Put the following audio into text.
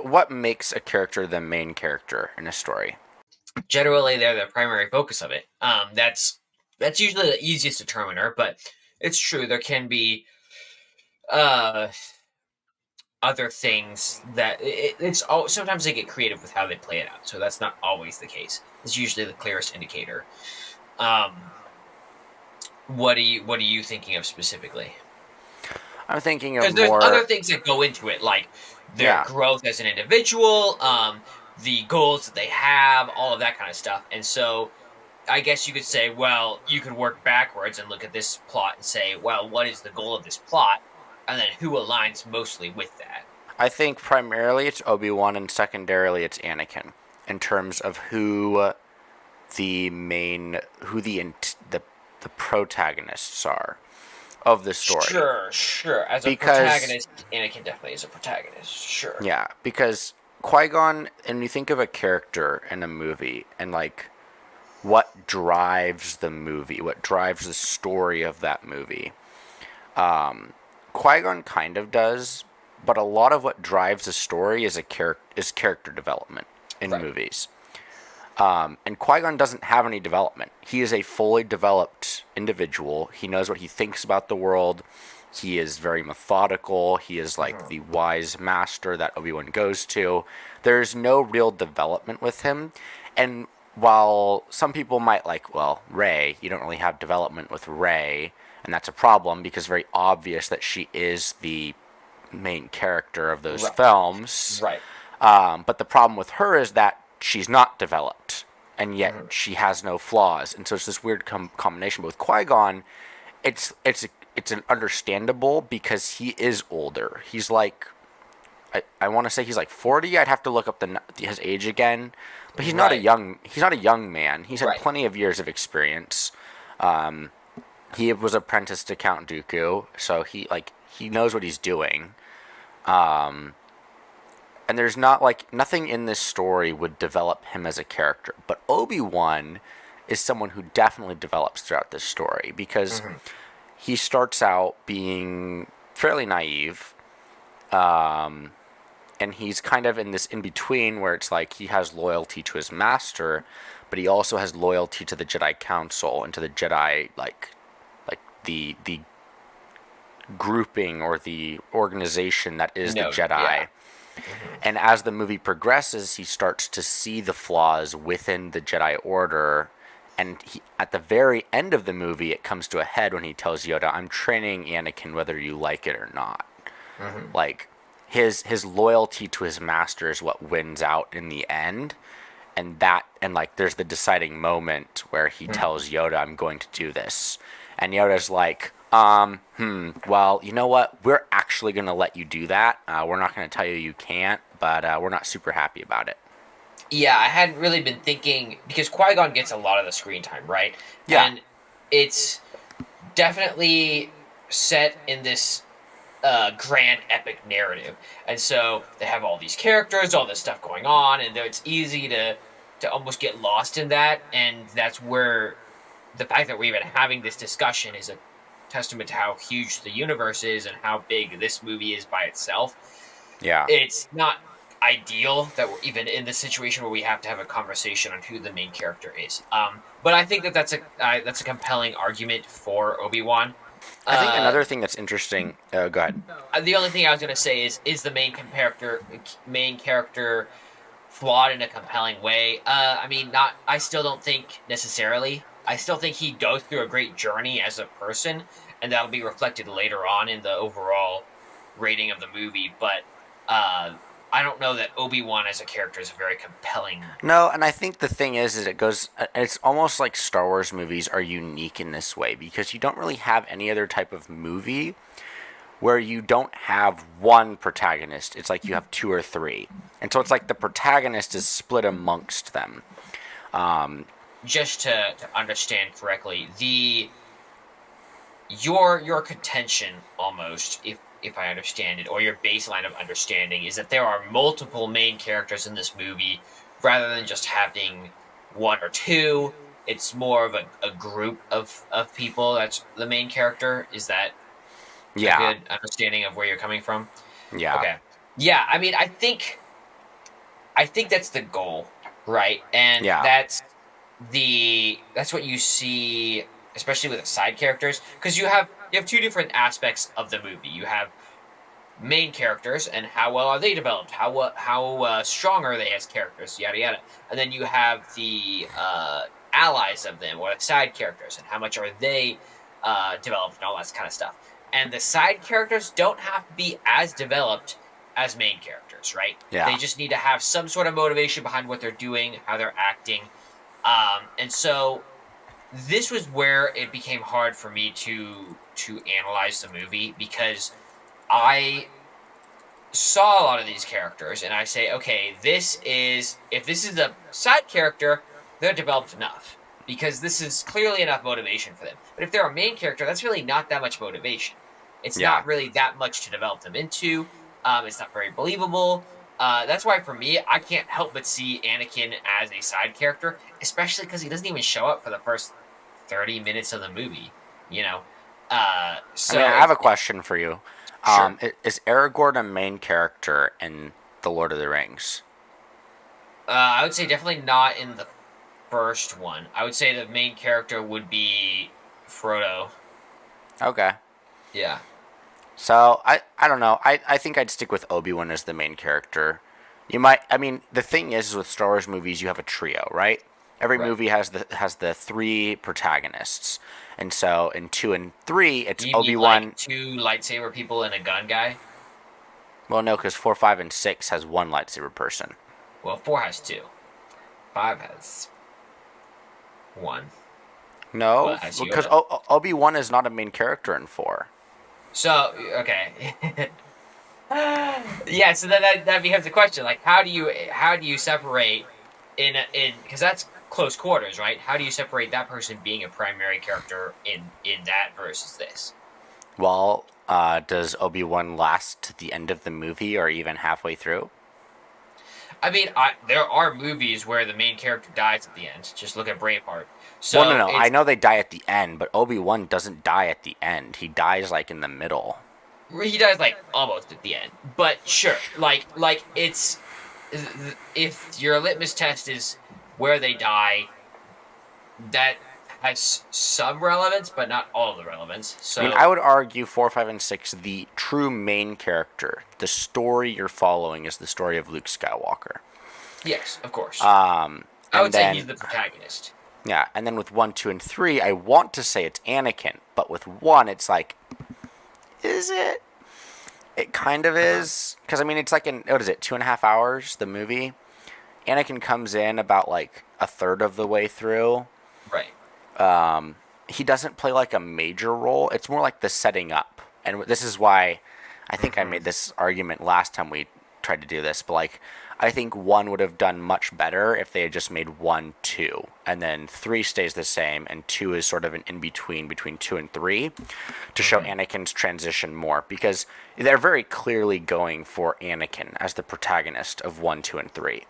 what makes a character the main character in a story? Generally, they're the primary focus of it. That's usually the easiest determiner, but it's true there can be uh, other things that sometimes they get creative with how they play it out. So that's not always the case. It's usually the clearest indicator. Um, what are you thinking of specifically? I'm thinking of Because there's other more. things that go into it, like their Yeah, growth as an individual, the goals that they have, all of that kind of stuff. And so I guess you could say, well, you could work backwards and look at this plot and say, well, what is the goal of this plot? And then who aligns mostly with that? I think primarily it's Obi-Wan and secondarily it's Anakin in terms of the main who the protagonists are of the story. Sure. As a Because protagonist, Anakin definitely is a protagonist. Sure. yeah, because Qui-Gon, and you think of a character in a movie and like what drives the movie, what drives the story of that movie. Qui-Gon kind of does, but a lot of what drives a story is character development in Right. movies. And Qui-Gon doesn't have any development. He is a fully developed individual. He knows what he thinks about the world. He is very methodical. He is like the wise master that Obi-Wan goes to. There's no real development with him. And while some people might like, well, Rey, you don't really have development with Rey, and that's a problem because it's very obvious that she is the main character of those Right. films. Right. But the problem with her is that she's not developed, and yet Mm-hmm. she has no flaws, and so it's this weird combination. But with Qui Gon, it's an understandable because he is older. He's like I want to say he's like 40. I'd have to look up his age again, but Right. he's not a young man. He's had Right. plenty of years of experience. He was apprenticed to Count Dooku, so he knows what he's doing. And there's not like nothing in this story would develop him as a character, but Obi-Wan is someone who definitely develops throughout this story because Mm-hmm. he starts out being fairly naive, and he's kind of in this in between where it's like he has loyalty to his master, but he also has loyalty to the Jedi Council and to the Jedi like the grouping or the organization that is the No. Yeah. Jedi. Mm-hmm. And as the movie progresses, he starts to see the flaws within the Jedi Order. And at the very end of the movie, it comes to a head when he tells Yoda, "I'm training Anakin whether you like it or not." Mm-hmm. Like his loyalty to his master is what wins out in the end. And like there's the deciding moment where he tells Yoda, "I'm going to do this," and Yoda's like, well, you know what? We're actually going to let you do that. We're not going to tell you you can't, but we're not super happy about it." Yeah, I hadn't really been thinking because Qui Gon gets a lot of the screen time, right? Yeah. And it's definitely set in this grand epic narrative, and so they have all these characters, all this stuff going on, and it's easy to almost get lost in that. And that's where the fact that we're even having this discussion is a testament to how huge the universe is and how big this movie is by itself. Yeah. It's not ideal that we're even in this situation where we have to have a conversation on who the main character is. But I think that that's a compelling argument for Obi-Wan. I think Uh, another thing that's interesting. Go ahead. the only thing I was going to say is the main character flawed in a compelling way. I mean, not. I still don't think necessarily. I still think he goes through a great journey as a person, and that'll be reflected later on in the overall rating of the movie. But I don't know that Obi-Wan as a character is a very compelling. No, and I think the thing is it goes. It's almost like Star Wars movies are unique in this way because you don't really have any other type of movie where you don't have one protagonist. It's like you have two or three, and so it's like the protagonist is split amongst them. Just to understand correctly, the your contention almost, if I understand it, or your baseline of understanding is that there are multiple main characters in this movie rather than just having one or two. It's more of a group of people that's the main character. Is that a Yeah, good understanding of where you're coming from? yeah. Okay. Yeah, I mean, I think. I think that's the goal, right? And Yeah. that's what you see, especially with the side characters, because you have two different aspects of the movie. You have main characters and how well are they developed, how strong are they as characters, yada yada, and then you have the allies of them, or the side characters, and how much are they developed and all that kind of stuff. And the side characters don't have to be as developed as main characters, right? They Yeah. just need to have some sort of motivation behind what they're doing, how they're acting, and so this was where it became hard for me to analyze the movie, because I saw a lot of these characters and I say, okay, if this is a side character, they're developed enough, because this is clearly enough motivation for them. But if they're a main character, that's really not that much motivation. It's Yeah. not really that much to develop them into. It's not very believable. That's why for me, I can't help but see Anakin as a side character, especially because he doesn't even show up for the first 30 minutes of the movie. You know, I mean, so I have a question for you. sure. Is Aragorn a main character in The Lord of the Rings? I would say definitely not in the first one. I would say the main character would be Frodo. Okay. Yeah. So I don't know. I think I'd stick with Obi-Wan as the main character. You might. I mean, the thing is with Star Wars movies, you have a trio, right? Every Right. movie has the three protagonists, and so in 2 and 3, it's You mean like Obi-Wan. two lightsaber people and a gun guy? Well, no, because 4, 5, and 6 has one lightsaber person. Well, four has two. Five has one. Well, No, it has because Yoda. Obi-Wan is not a main character in 4. So okay. Yeah. So that becomes the question. Like, how do you separate in because that's close quarters, right? How do you separate that person being a primary character in that versus this? Well, does Obi-Wan last to the end of the movie or even halfway through? I mean, there are movies where the main character dies at the end. Just look at Braveheart. Well, no, So no. I it's know they die at the end, but Obi-Wan doesn't die at the end. He dies like in the middle. he dies like almost at the end. But sure, like it's if your litmus test is where they die, that has some relevance, but not all of the relevance. I mean, I So would argue 4, 5, and 6, the true main character, the story you're following is the story of Luke Skywalker. yes, of course, I And would say he's then the protagonist. yeah, and then with 1, 2, and 3, I want to say it's Anakin, but with 1, it's like, is it? It kind of Uh-huh. is, because I mean, it's like in what is it, 2.5 hours? The movie. Anakin comes in about like a third of the way through. Right. He doesn't play like a major role. It's more like the setting up, and this is why I think I Hmm. made this argument last time we tried to do this. But like, I think 1 would have done much better if they had just made 1, 2, and then 3 stays the same, and 2 is sort of an in between 2 and 3, to show Hmm. Anakin's transition more, because they're very clearly going for Anakin as the protagonist of 1, 2, and 3.